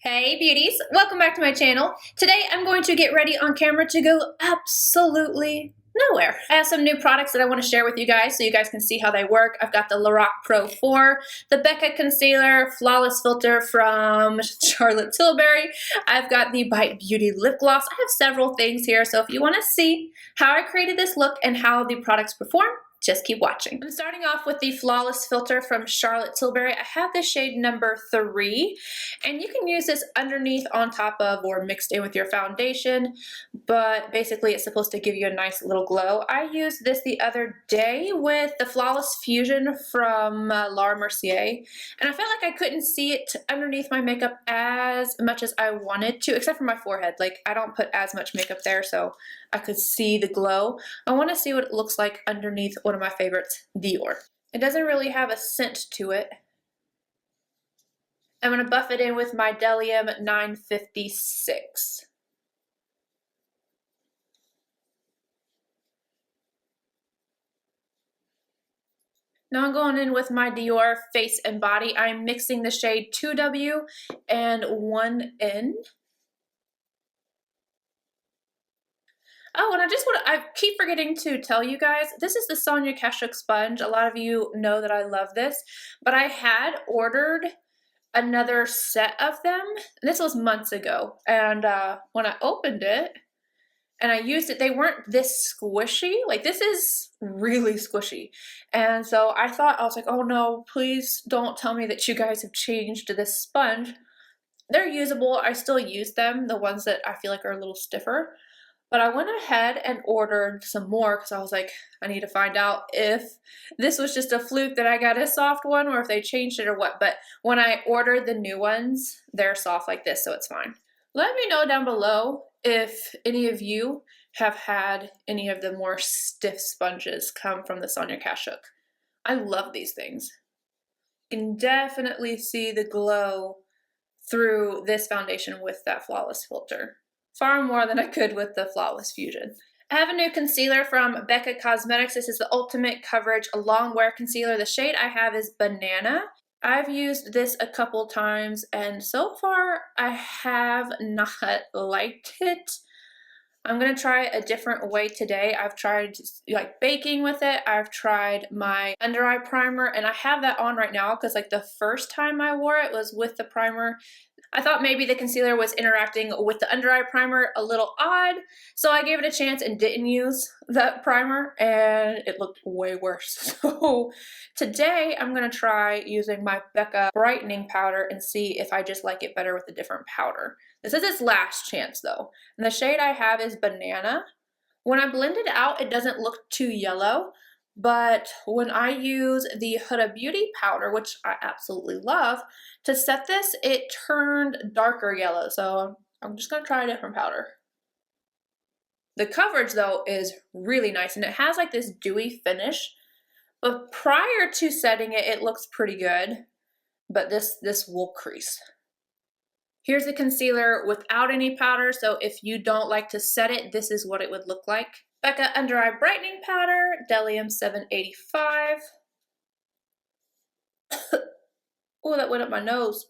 Hey beauties, welcome back to my channel. Today I'm going to get ready on camera to go absolutely nowhere. I have some new products that I want to share with you guys so you guys can see how they work. I've got the Lorac Pro 4, the Becca Concealer Flawless Filter from Charlotte Tilbury. I've got the Bite Beauty Lip Gloss. I have several things here, so if you want to see how I created this look and how the products perform, just keep watching. I'm starting off with the Flawless Filter from Charlotte Tilbury. I have the shade number 3, and you can use this underneath, on top of, or mixed in with your foundation, but basically it's supposed to give you a nice little glow. I used this the other day with the Flawless Fusion from Laura Mercier, and I felt like I couldn't see it underneath my makeup as much as I wanted to, except for my forehead. Like, I don't put as much makeup there, so I could see the glow. I want to see what it looks like underneath one of my favorites, Dior. It doesn't really have a scent to it. I'm going to buff it in with my Bdellium 956. Now I'm going in with my Dior Face and Body. I'm mixing the shade 2W and 1N. Oh, and I keep forgetting to tell you guys, this is the Sonia Kashuk sponge. A lot of you know that I love this, but I had ordered another set of them. This was months ago, and when I opened it and I used it, they weren't this squishy. Like, this is really squishy, and so I was like, oh no, please don't tell me that you guys have changed to this sponge. They're usable. I still use them, the ones that I feel like are a little stiffer. But I went ahead and ordered some more because I was like, I need to find out if this was just a fluke that I got a soft one or if they changed it or what. But when I ordered the new ones, they're soft like this, so it's fine. Let me know down below if any of you have had any of the more stiff sponges come from the Sonia Kashuk. I love these things. You can definitely see the glow through this foundation with that Flawless filter. Far more than I could with the Flawless Fusion. I have a new concealer from Becca Cosmetics. This is the Ultimate Coverage Longwear Concealer. The shade I have is Banana. I've used this a couple times, and so far I have not liked it. I'm going to try a different way today. I've tried like baking with it. I've tried my under eye primer, and I have that on right now because like the first time I wore it was with the primer. I thought maybe the concealer was interacting with the under eye primer a little odd, so I gave it a chance and didn't use that primer, and it looked way worse. So today I'm going to try using my Becca brightening powder and see if I just like it better with a different powder. This is its last chance though, and the shade I have is Banana. When I blend it out, it doesn't look too yellow, but when I use the Huda Beauty powder, which I absolutely love, to set this, it turned darker yellow, so I'm just going to try a different powder. The coverage, though, is really nice, and it has like this dewy finish, but prior to setting it, it looks pretty good, but this will crease. Here's the concealer without any powder, so if you don't like to set it, this is what it would look like. Becca Under Eye Brightening Powder, Bdellium 785. Oh, that went up my nose.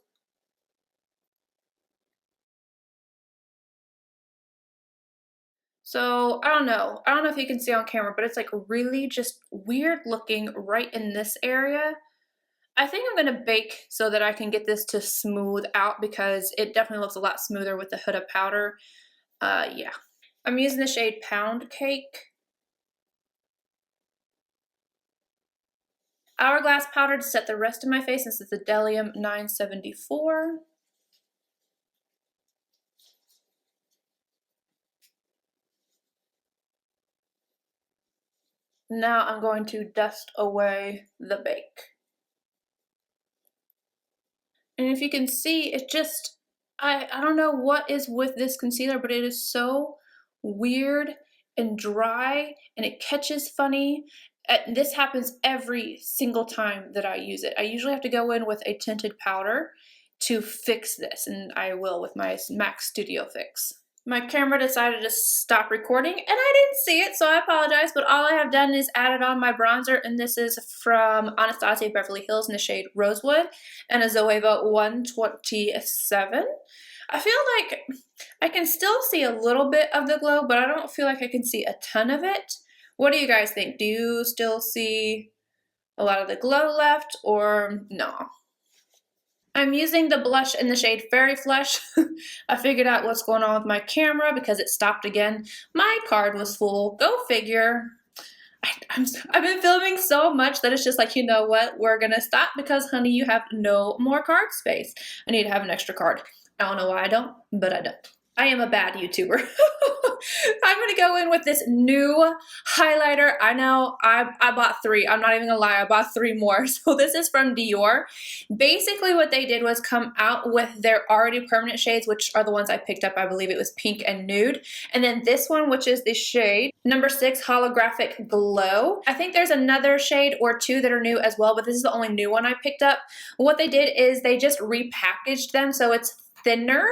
So, I don't know if you can see on camera, but it's like really just weird looking right in this area. I think I'm going to bake so that I can get this to smooth out because it definitely looks a lot smoother with the Huda powder. Yeah. I'm using the shade Pound Cake. Hourglass powder to set the rest of my face. This is the Bdellium 974. Now I'm going to dust away the bake. And if you can see, it just, I don't know what is with this concealer, but it is so weird and dry, and it catches funny. This happens every single time that I use it. I usually have to go in with a tinted powder to fix this, and I will with my MAC Studio Fix. My camera decided to stop recording and I didn't see it, so I apologize, but all I have done is added on my bronzer, and this is from Anastasia Beverly Hills in the shade Rosewood and a Zoeva 127. I feel like I can still see a little bit of the glow, but I don't feel like I can see a ton of it. What do you guys think? Do you still see a lot of the glow left or no? I'm using the blush in the shade Fairy Flush. I figured out what's going on with my camera because it stopped again. My card was full. Go figure. I've been filming so much that it's just like, you know what? We're going to stop because, honey, you have no more card space. I need to have an extra card. I don't know why I don't, but I don't. I am a bad YouTuber. I'm going to go in with this new highlighter. I know I bought 3. I'm not even going to lie. I bought 3 more. So this is from Dior. Basically what they did was come out with their already permanent shades, which are the ones I picked up. I believe it was pink and nude. And then this one, which is the shade number 6, Holographic Glow. I think there's another shade or 2 that are new as well, but this is the only new one I picked up. What they did is they just repackaged them so it's thinner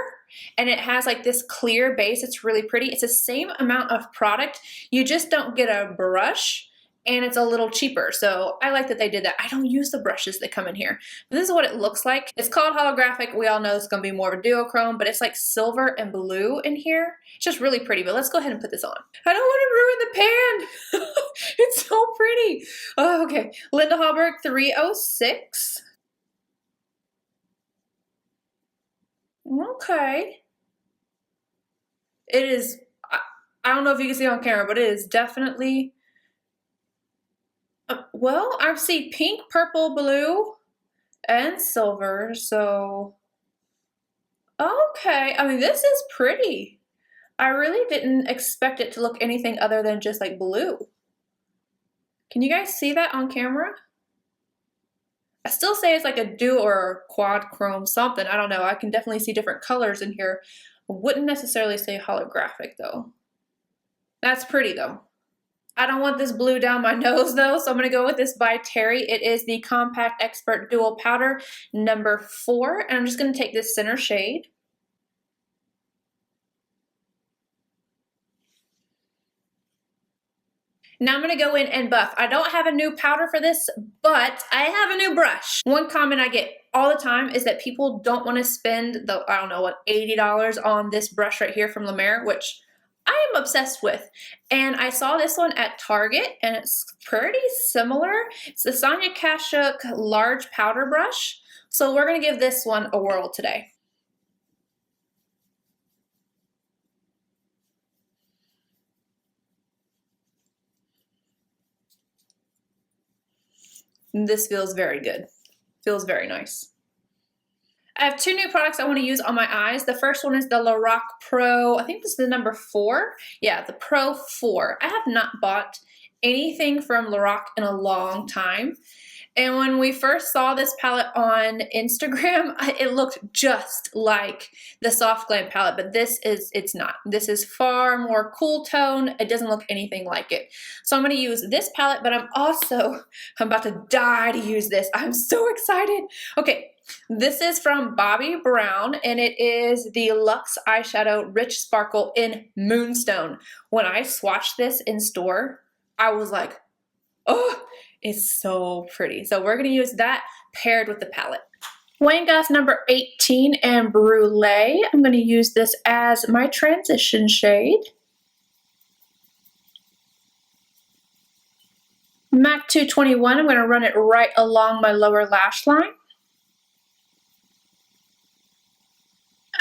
and it has like this clear base. It's really pretty. It's the same amount of product. You just don't get a brush and it's a little cheaper. So I like that they did that. I don't use the brushes that come in here. This is what it looks like. It's called Holographic. We all know it's gonna be more of a duochrome, but it's like silver and blue in here. It's just really pretty, but let's go ahead and put this on. I don't want to ruin the pan. It's so pretty. Oh, okay. Linda Hallberg 306. Okay. It is, I don't know if you can see on camera, but it is definitely, well, I see pink, purple, blue, and silver, so, okay. I mean, this is pretty. I really didn't expect it to look anything other than just like blue. Can you guys see that on camera? I still say it's like a duo or quad chrome something. I don't know. I can definitely see different colors in here. I wouldn't necessarily say holographic though. That's pretty though. I don't want this blue down my nose though, so I'm going to go with this by Terry. It is the Compact Expert Dual Powder number 4, and I'm just going to take this center shade. Now I'm going to go in and buff. I don't have a new powder for this, but I have a new brush. One comment I get all the time is that people don't want to spend the, I don't know what, $80 on this brush right here from La Mer, which I am obsessed with. And I saw this one at Target and it's pretty similar. It's the Sonia Kashuk large powder brush. So we're going to give this one a whirl today. This feels very good. Feels very nice. I have 2 new products I want to use on my eyes. The first one is the Lorac Pro. I think this is the number 4. Yeah, the Pro 4. I have not bought anything from Lorac in a long time. And when we first saw this palette on Instagram, it looked just like the Soft Glam palette, but it's not. This is far more cool tone. It doesn't look anything like it. So I'm gonna use this palette, but I'm about to die to use this. I'm so excited. Okay, this is from Bobbi Brown, and it is the Luxe Eyeshadow Rich Sparkle in Moonstone. When I swatched this in store, I was like, oh, it's so pretty. So we're going to use that paired with the palette. Wayne Goss number 18 and Brulee. I'm going to use this as my transition shade. MAC 221, I'm going to run it right along my lower lash line.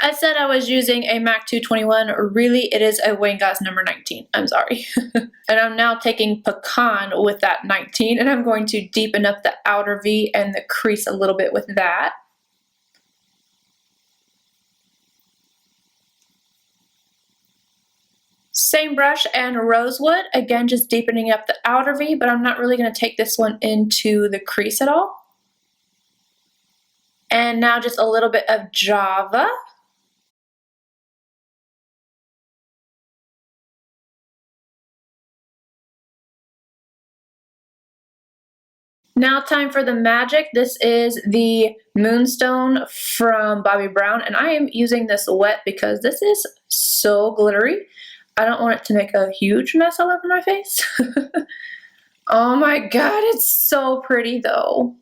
I said I was using a MAC 221. Really, it is a Wayne Goss number 19. I'm sorry. And I'm now taking Pecan with that 19, and I'm going to deepen up the outer V and the crease a little bit with that. Same brush and Rosewood. Again, just deepening up the outer V, but I'm not really going to take this one into the crease at all. And now just a little bit of Java. Now time for the magic. This is the Moonstone from Bobbi Brown, and I am using this wet because this is so glittery. I don't want it to make a huge mess all over my face. Oh my god, it's so pretty though.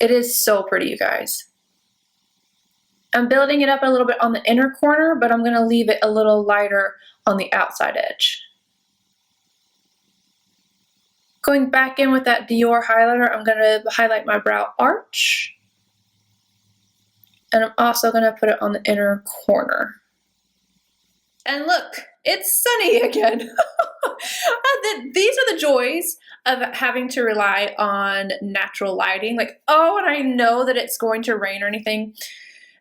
It is so pretty, you guys. I'm building it up a little bit on the inner corner, but I'm going to leave it a little lighter on the outside edge. Going back in with that Dior highlighter, I'm going to highlight my brow arch. And I'm also going to put it on the inner corner. And look, it's sunny again. These are the joys of having to rely on natural lighting. Like, oh, and I know that it's going to rain or anything,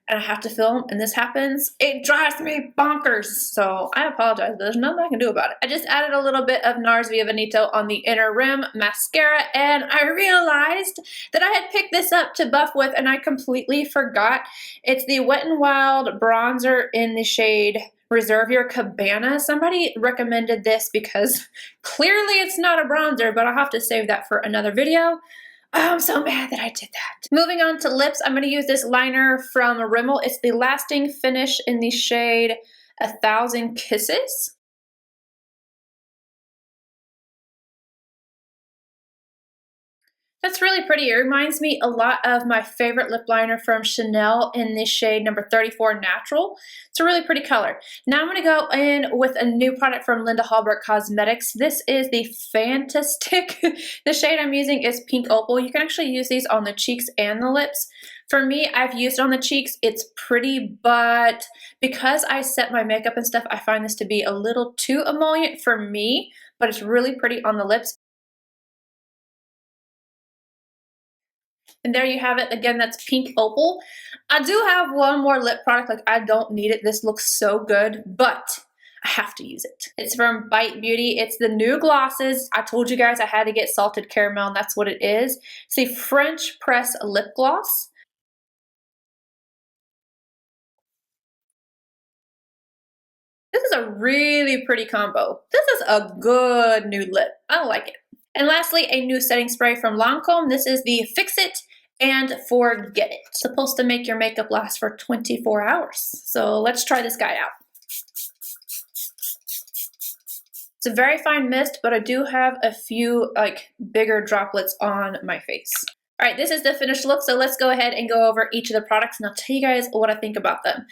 and I have to film, and this happens, it drives me bonkers. So I apologize, but there's nothing I can do about it. I just added a little bit of NARS Via Veneto on the inner rim mascara, and I realized that I had picked this up to buff with, and I completely forgot. It's the Wet n Wild bronzer in the shade Reserve Your Cabana. Somebody recommended this because clearly it's not a bronzer, but I'll have to save that for another video. Oh, I'm so mad that I did that. Moving on to lips, I'm going to use this liner from Rimmel. It's the Lasting Finish in the shade 1000 Kisses. That's really pretty. It reminds me a lot of my favorite lip liner from Chanel in the shade number 34 Natural. It's a really pretty color. Now I'm going to go in with a new product from Linda Hallberg Cosmetics. This is the Fantastick. The shade I'm using is Pink Opal. You can actually use these on the cheeks and the lips. For me, I've used it on the cheeks. It's pretty, but because I set my makeup and stuff, I find this to be a little too emollient for me, but it's really pretty on the lips. And there you have it. Again, that's Pink Opal. I do have one more lip product. Like, I don't need it. This looks so good, but I have to use it. It's from Bite Beauty. It's the new glosses. I told you guys I had to get Salted Caramel, and that's what it is. It's the French Press Lip Gloss. This is a really pretty combo. This is a good nude lip. I like it. And lastly, a new setting spray from Lancome. This is the Fix It and Forget It. It's supposed to make your makeup last for 24 hours. So let's try this guy out. It's a very fine mist, but I do have a few like bigger droplets on my face. All right, this is the finished look, so let's go ahead and go over each of the products and I'll tell you guys what I think about them.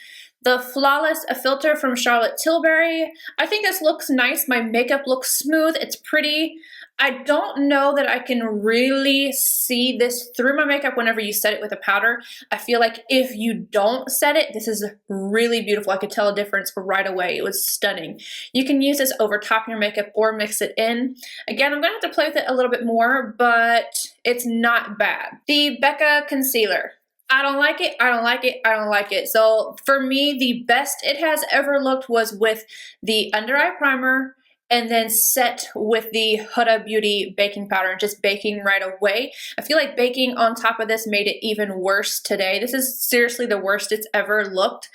The Flawless Filter from Charlotte Tilbury. I think this looks nice. My makeup looks smooth. It's pretty. I don't know that I can really see this through my makeup whenever you set it with a powder. I feel like if you don't set it, this is really beautiful. I could tell a difference right away. It was stunning. You can use this over top your makeup or mix it in. Again, I'm going to have to play with it a little bit more, but it's not bad. The Becca Concealer. I don't like it, I don't like it, I don't like it. So for me, the best it has ever looked was with the under eye primer and then set with the Huda Beauty baking powder and just baking right away. I feel like baking on top of this made it even worse today. This is seriously the worst it's ever looked.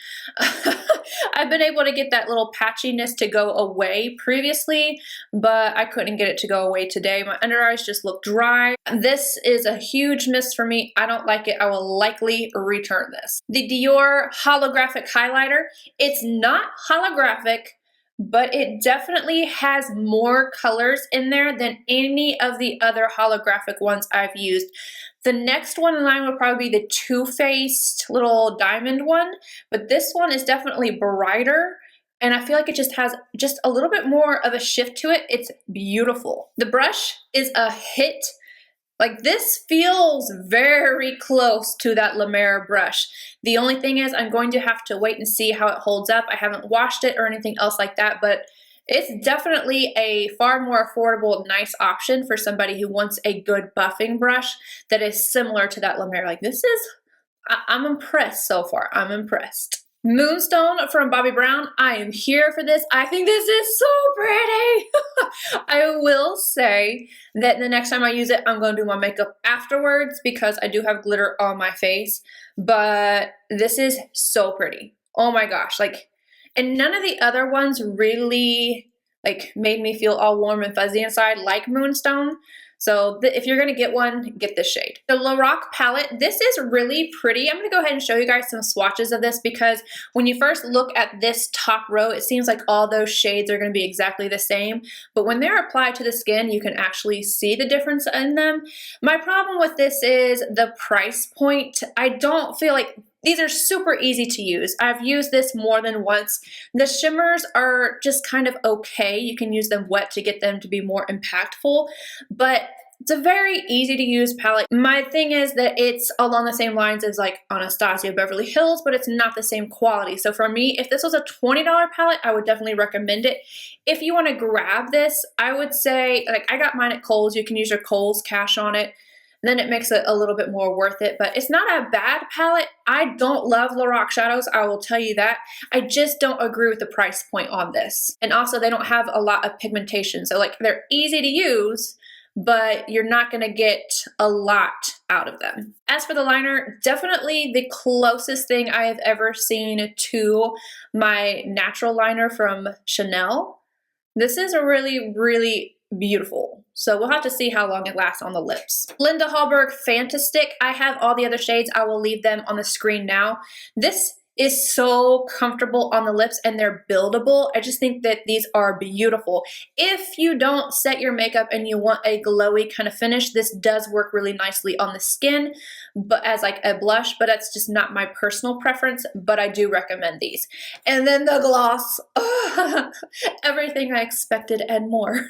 I've been able to get that little patchiness to go away previously, but I couldn't get it to go away today. My under eyes just look dry. This is a huge miss for me. I don't like it. I will likely return this. The Dior Holographic Highlighter. It's not holographic, but it definitely has more colors in there than any of the other holographic ones I've used. The next one in line would probably be the Too Faced little diamond one, but this one is definitely brighter, and I feel like it just has just a little bit more of a shift to it. It's beautiful. The brush is a hit. Like, this feels very close to that La Mer brush. The only thing is I'm going to have to wait and see how it holds up. I haven't washed it or anything else like that, but it's definitely a far more affordable, nice option for somebody who wants a good buffing brush that is similar to that La Mer. Like, this is, I'm impressed so far. I'm impressed. Moonstone from Bobbi Brown. I am here for this. I think this is so pretty. I will say that the next time I use it, I'm going to do my makeup afterwards because I do have glitter on my face. But this is so pretty. Oh my gosh. Like, and none of the other ones really like made me feel all warm and fuzzy inside like Moonstone. So if you're gonna get one, get this shade. The Lorac palette, this is really pretty. I'm gonna go ahead and show you guys some swatches of this because when you first look at this top row, it seems like all those shades are gonna be exactly the same. But when they're applied to the skin, you can actually see the difference in them. My problem with this is the price point. I don't feel like these are super easy to use. I've used this more than once. The shimmers are just kind of okay. You can use them wet to get them to be more impactful, but it's a very easy to use palette. My thing is that it's along the same lines as like Anastasia Beverly Hills, but it's not the same quality. So for me, if this was a $20 palette, I would definitely recommend it. If you want to grab this, I would say, like I got mine at Kohl's. You can use your Kohl's cash on it. Then it makes it a little bit more worth it, but it's not a bad palette. I don't love Lorac shadows, I will tell you that. I just don't agree with the price point on this. And also they don't have a lot of pigmentation. So like they're easy to use, but you're not gonna get a lot out of them. As for the liner, definitely the closest thing I have ever seen to my natural liner from Chanel. This is a really, really beautiful. So we'll have to see how long it lasts on the lips. Linda Hallberg Fantastick. I have all the other shades. I will leave them on the screen now. This is so comfortable on the lips and they're buildable. I just think that these are beautiful. If you don't set your makeup and you want a glowy kind of finish, this does work really nicely on the skin, but as like a blush, but that's just not my personal preference, but I do recommend these. And then the gloss, everything I expected and more.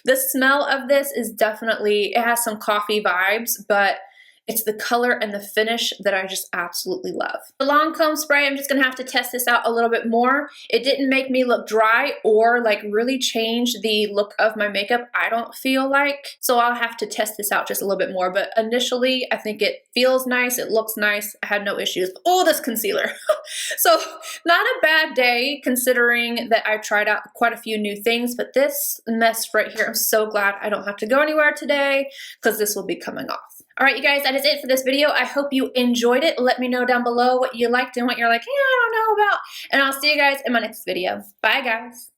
The smell of this is definitely, it has some coffee vibes, but it's the color and the finish that I just absolutely love. The Lancome spray, I'm just gonna have to test this out a little bit more. It didn't make me look dry or like really change the look of my makeup, I don't feel like. So I'll have to test this out just a little bit more. But initially, I think it feels nice, it looks nice, I had no issues. Oh, this concealer. So not a bad day considering that I tried out quite a few new things, but this mess right here, I'm so glad I don't have to go anywhere today because this will be coming off. All right, you guys, that is it for this video. I hope you enjoyed it. Let me know down below what you liked and what you're like, yeah, I don't know about. And I'll see you guys in my next video. Bye, guys.